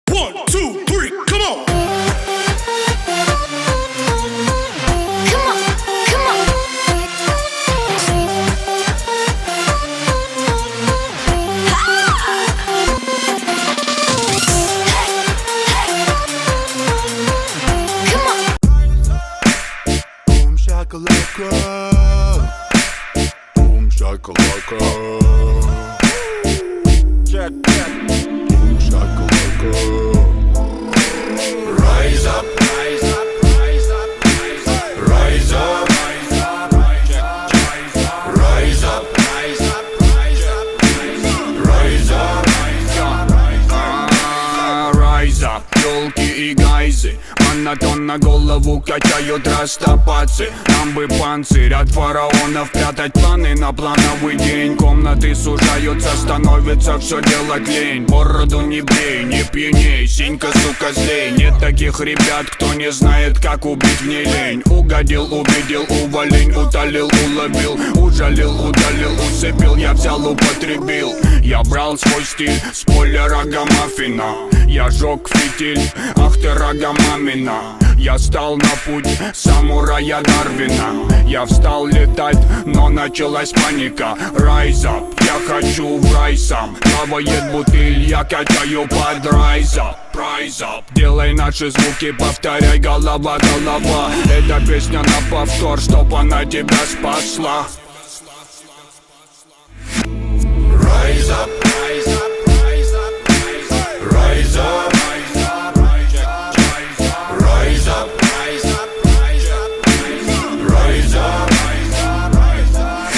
1, 2, 3, come on! Come on, come on. Come on. Boom shakalaka, boom shakalaka. Check. Boom shakalaka. Rise up, rise up, rise up, rise up, rise up, rise up, rise up, rise up, rise up, rise up, ёлки и гайзы. Монотонно голову качают растопацы. Нам бы панцирь от фараонов, прятать планы на плановый день. Комнаты сужаются, становится все делать лень. Бороду не брей, не пьяней, синька, сука, злей. Нет таких ребят, кто не знает, как убить в ней лень. Угодил, убедил, уволень, утолил, уловил, ужалил, удалил, усыпил, я взял, употребил. Я брал свой стиль с поля рогомаффина. Я жег фитиль, ах ты рогомамина. Я стал на путь самурая Дарвина. Я встал летать, но началась паника. Rise up, я хочу в рай сам. Плавает бутыль, я качаю под rise up. Rise up, делай наши звуки, повторяй, голова, голова. Эта песня на повтор, чтоб она тебя спасла. Rise up, rise up, rise up, rise up, rise up, rise up, rise up, rise up, rise up,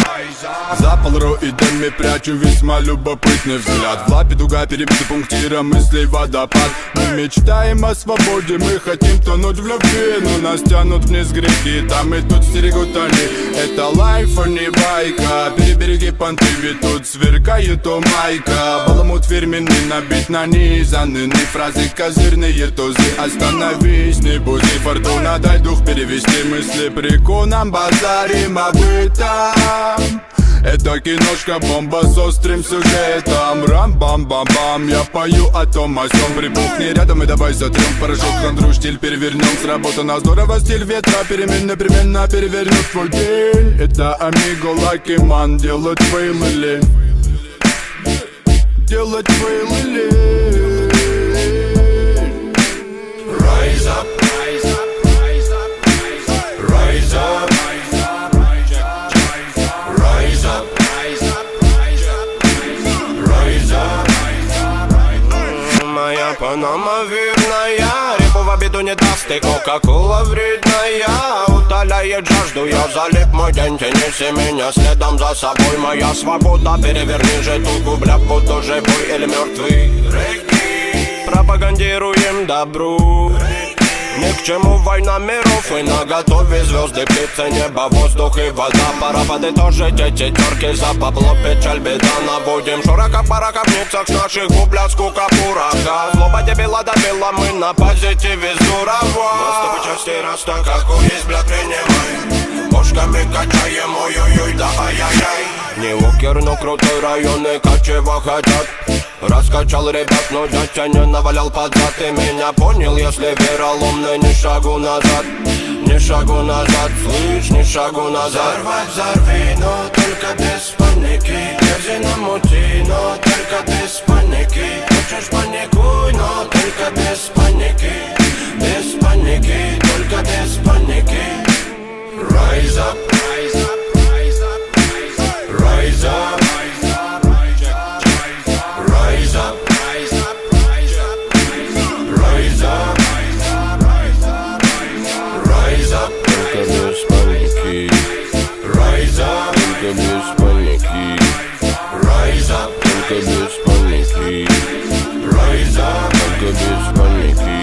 rise up. За полроидами прячу весьма любопытный взгляд. В лапе дуга, перебита пунктиром мыслей водопад. Мы мечтаем о свободе, мы хотим тонуть в любви, но нас тянут вниз грехи, там и тут стерегут они. Это лайф, а не байка. Перебереги понты, ведь тут сверкает у майка. Баламут фирменный, набит нанизанный фразы, козырные тузы. Остановись, не буди, фортуна, дай дух перевести мысли. Приконом базарим об этом. Это киношка, бомба с острым сюжетом. Рам-бам-бам-бам, я пою о том о сём. Прибухни рядом и давай сотрем порошок, хандру, штиль перевернем. Сработано здорово, стиль ветра непременно перевернет твой день. Это Амиго, Лаки Ман, делать фейлы. Делать фейлы. Rise up, rise up, rise up, rise up, rise up, rise up, rise up, rise up. Моя панама верная, репу в обиду не даст, и кока-кола вредная. Утоляет жажду, я залип мой день, тянись меня следом за собой. Моя свобода, переверни же тугу, бля, буду живой или мертвый. Пропагандируем добру. Ни к чему война миров, и наготове звезды, птицы, небо, воздух и вода. Пора подытожить эти терки, за бабло, печаль, беда. Наводим шурака, пара копницах с наших губля, скука, пурака. Злоба дебила добила, мы на позитиве здорово. Наступы части раз так, какой есть, бля, принимай. Бошками качаем, ой-ой-ой, да ай-яй-яй. Не лукер, но крутой район, и качево хотят. Раскачал ребят, но дядя не навалял под зад. Ты меня понял, если вероломный, ни шагу назад. Ни шагу назад, слышь, ни шагу назад. Взорвать взорви, но только без паники. Держи на мути, но только без паники. Хочешь паникуй, но только без паники. Без паники, только без паники. Rise up, rise up, rise up, rise up, rise up. Rise up, rise up, rise up, rise up, rise up, только без паники. Rise up, только без паники. Rise up, только без паники. Rise up, только без паники.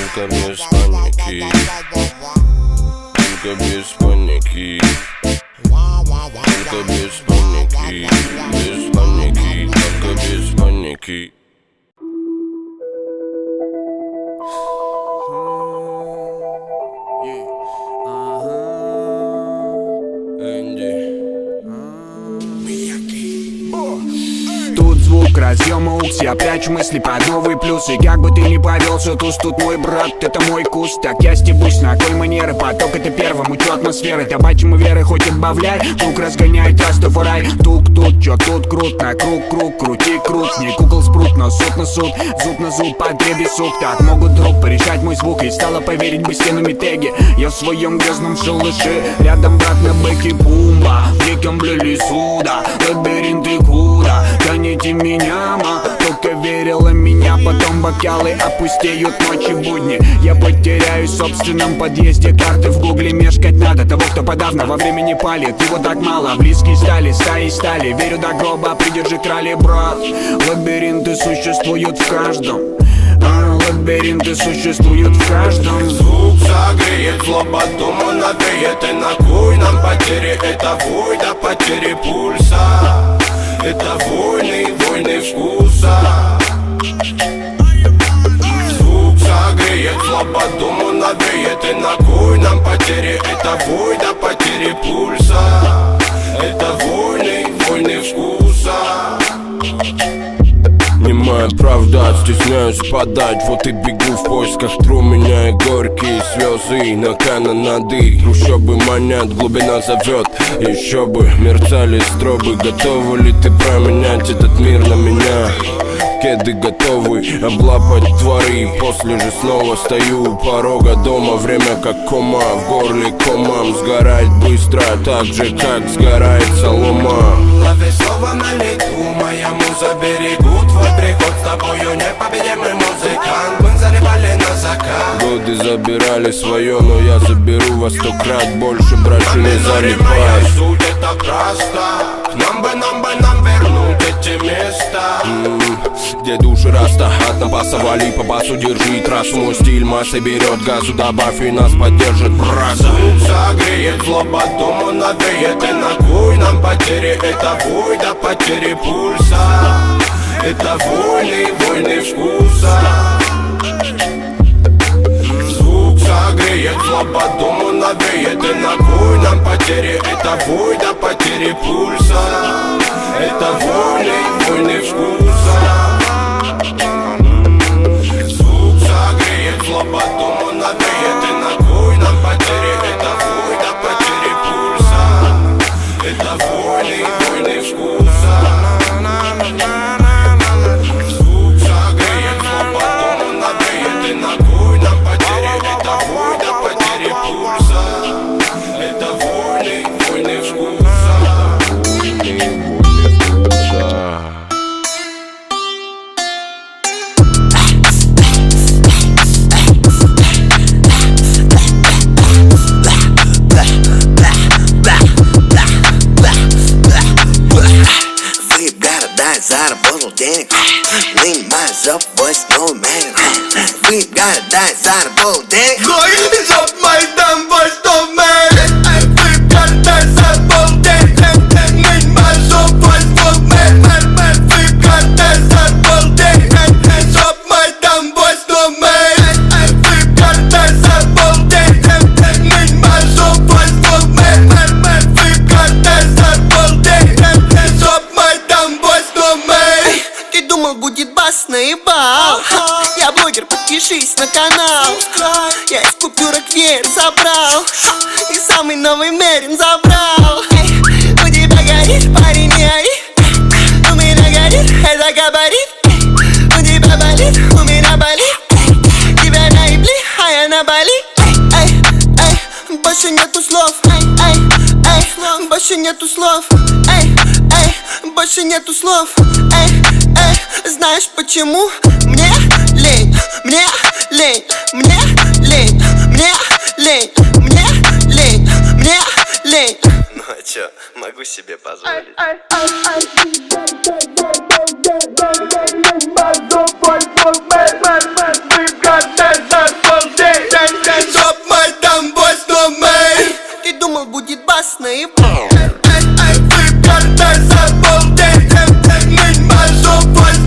Только без паники. Только без паники. Только без паники. Без паники. Только без паники. Тут звук к разъему укс. Я прячу мысли под новые плюсы. Как бы ты ни повелся, туз тут мой брат, это мой куст. Так я стебусь на кой манеры, поток это первым, учу атмосферы. Табачим и веры хоть отбавляй, звук разгоняет Растафарай. Тук тут, чё тут крут, на круг, крути крут. Не кукол спрут, но суд на суд, зуб на зуб, потребе сук. Так могут друг порешать мой звук, и стало поверить бы стенами теги. Я в своем грязном шалаше, рядом брат на бэке бумба. Веком блюли суда, лабиринты куда. Гоните меня, ма, только верила меня. Потом бокалы опустеют ночи будни. Я потеряюсь в собственном подъезде. Карты в гугле мешкать надо. Того, кто подавно во времени палит, его так мало. Близкие стали, стаи стали. Верю до гроба, придержи крали, брат. Лабиринты существуют в каждом. Лабиринты существуют в каждом. Звук согреет, злоба думу навеет. И на кой нам потери? Это вой до потери пульса. Это войны, войны вкуса. Звук согреет, злоба думу навеет. И на кой нам потери? Это вой до потери пульса. Это войны, войны вкуса. Не моя правда, стесняюсь подать. Вот и бегу в поисках тру. Меня и горькие слезы на канонады. Трущобы манят, глубина зовет. Еще бы мерцали стробы. Готова ли ты променять этот мир на меня? Кеды готовы облапать твари. После же снова стою у порога дома. Время как кома, в горле комам. Сгорает быстро, так же как сгорает солома. Лови слово на лету, моя муза берегу твой приход. С тобою непобедимый музыкант. Мы заливали на закат. Годы забирали свое, но я заберу во 100 крат больше. Братья, не залипай. Суть это просто. Нам бы вернуть эти места. Где души раста, от напаса вали, по басу держи трассу. Мой стиль масса берет, газу добавь и нас поддержит брат. Звук согреет, злоба думу навеет. И на кой нам потери? Это вой до потери пульса. Это войны, войны вкуса. Звук согреет, злоба думу навеет. И на кой нам потери? Это вой до потери пульса. Это войны, войны вкуса. Звук согреет, злоба думу навеет. И на кой нам потери? Это вой до потери пульса. Это войны, войны вкуса. Звук согреет, злоба думу навеет. И на кой нам потери? Это вой до потери пульса. Это войны, войны вкуса. Заработал денег, нанимаю за voice новый менеджер. Вы города, заработал денег. Чтоб мой дом voice новый менеджер. Вы города, заработал денег. Нанимаю за voice новый менеджер. Вы города, заработал денег. Чтоб мой дом voice новый менеджер. Вы города, заработал денег. Нанимаю за voice новый менеджер. Вы города, заработал денег. Чтоб мой дом voice новый менеджер. Ты думал, будет бас, наебал. Я блогер, подпишись на канал. Я из купюрок веер собрал. И самый новый мерин забрал. У тебя горит, парень, не ори. У меня горит, это габарит. У тебя болит, у меня болит. Тебя наебли, а я на Бали. Больше нету слов. Больше нету слов. Больше нету слов. Знаешь почему? Мне лень, мне лень, мне лень, мне лень, мне лень, мне лень. Ну а чё, могу себе позволить. Ты думал, будет бас, наебал. Вы гордой за полдень. Нанимаю за voice